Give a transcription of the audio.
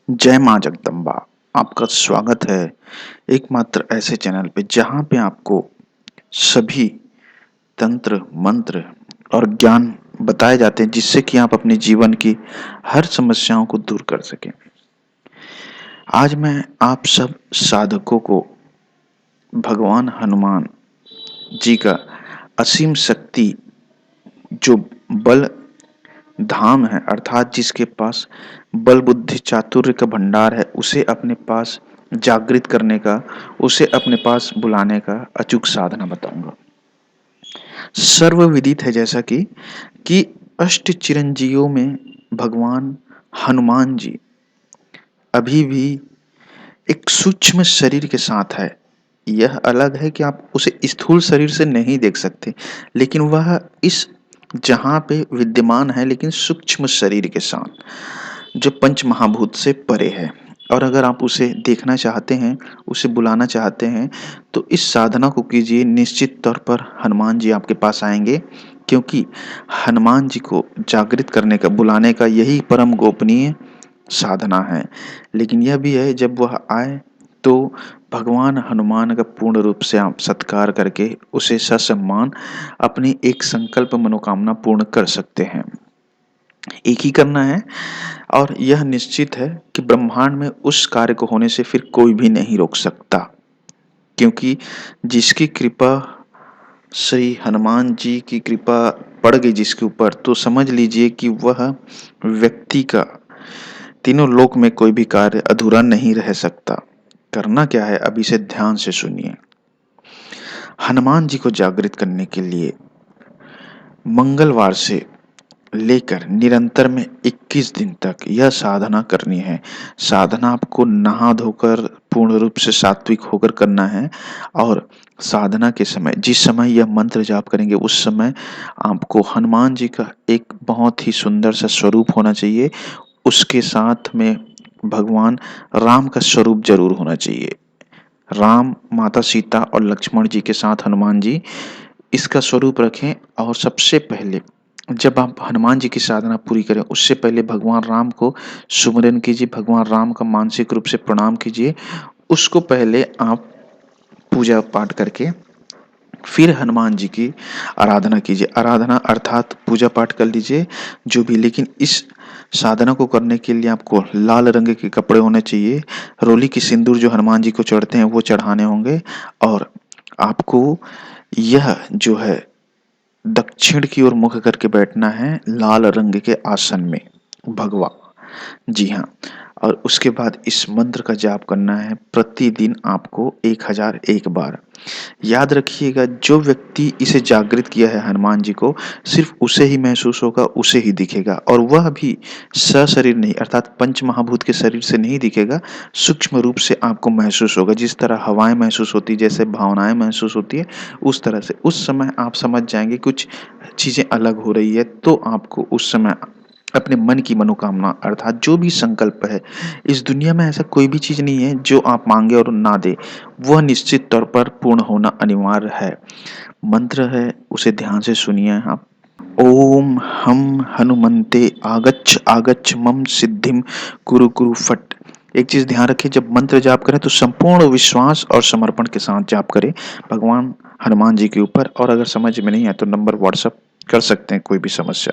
जय माँ जगदम्बा। आपका स्वागत है एकमात्र ऐसे चैनल पे जहाँ पे आपको सभी तंत्र मंत्र और ज्ञान बताए जाते हैं जिससे कि आप अपने जीवन की हर समस्याओं को दूर कर सकें। आज मैं आप सब साधकों को भगवान हनुमान जी का असीम शक्ति जो बल धाम है, अर्थात जिसके पास बल बुद्धि चातुर्य का भंडार है, उसे अपने पास जागृत करने का, उसे अपने पास बुलाने का अचूक साधना बताऊंगा। सर्वविदित है जैसा कि अष्ट चिरंजीवियों में भगवान हनुमान जी अभी भी एक सूक्ष्म शरीर के साथ है। यह अलग है कि आप उसे स्थूल शरीर से नहीं देख सकते, लेकिन वह इस जहां पे विद्यमान है, लेकिन सूक्ष्म शरीर के साथ जो पंच महाभूत से परे है। और अगर आप उसे देखना चाहते हैं, उसे बुलाना चाहते हैं, तो इस साधना को कीजिए। निश्चित तौर पर हनुमान जी आपके पास आएंगे, क्योंकि हनुमान जी को जागृत करने का, बुलाने का यही परम गोपनीय साधना है। लेकिन यह भी है, जब वह आए तो भगवान हनुमान का पूर्ण रूप से आप सत्कार करके उसे ससम्मान अपनी एक संकल्प मनोकामना पूर्ण कर सकते हैं। एक ही करना है, और यह निश्चित है कि ब्रह्मांड में उस कार्य को होने से फिर कोई भी नहीं रोक सकता, क्योंकि जिसकी कृपा, श्री हनुमान जी की कृपा पड़ गई जिसके ऊपर, तो समझ लीजिए कि वह व्यक्ति का तीनों लोक में कोई भी कार्य अधूरा नहीं रह सकता। करना क्या है, अभी से ध्यान से सुनिए। हनुमान जी को जागृत करने के लिए मंगलवार से लेकर निरंतर में 21 दिन तक यह साधना करनी है। साधना आपको नहा धोकर पूर्ण रूप से सात्विक होकर करना है, और साधना के समय, जिस समय यह मंत्र जाप करेंगे, उस समय आपको हनुमान जी का एक बहुत ही सुंदर सा स्वरूप होना चाहिए। उसके साथ में भगवान राम का स्वरूप जरूर होना चाहिए। राम, माता सीता और लक्ष्मण जी के साथ हनुमान जी, इसका स्वरूप रखें। और सबसे पहले जब आप हनुमान जी की साधना पूरी करें, उससे पहले भगवान राम को सुमिरन कीजिए, भगवान राम का मानसिक रूप से प्रणाम कीजिए। उसको पहले आप पूजा पाठ करके फिर हनुमान जी की आराधना कीजिए। आराधना अर्थात पूजा पाठ कर लीजिए जो भी, लेकिन इस साधना को करने के लिए आपको लाल रंग के कपड़े होने चाहिए। रोली की सिंदूर जो हनुमान जी को चढ़ते हैं वो चढ़ाने होंगे। और आपको यह जो है दक्षिण की ओर मुख करके बैठना है, लाल रंग के आसन में, भगवा। जी हाँ। और उसके बाद इस मंत्र का जाप करना है प्रतिदिन आपको 1001 बार। याद रखिएगा, जो व्यक्ति इसे जागृत किया है हनुमान जी को, सिर्फ उसे ही महसूस होगा, उसे ही दिखेगा, और वह भी सशरीर नहीं, अर्थात पंच महाभूत के शरीर से नहीं दिखेगा। सूक्ष्म रूप से आपको महसूस होगा। जिस तरह हवाएं महसूस होती है, जैसे भावनाएं महसूस होती है, उस तरह से उस समय आप समझ जाएंगे कुछ चीजें अलग हो रही है। तो आपको उस समय अपने मन की मनोकामना, अर्थात जो भी संकल्प है, इस दुनिया में ऐसा कोई भी चीज नहीं है जो आप मांगे और ना दे, वह निश्चित तौर पर पूर्ण होना अनिवार्य है। मंत्र है, उसे ध्यान से सुनिए आप। ओम हम हनुमंते आगच्छ आगच्छ मम सिद्धिम कुरु कुरु फट। एक चीज ध्यान रखिए, जब मंत्र जाप करें तो संपूर्ण विश्वास और समर्पण के साथ जाप करें भगवान हनुमान जी के ऊपर। और अगर समझ में नहीं आए तो नंबर व्हाट्सएप कर सकते हैं, कोई भी समस्या।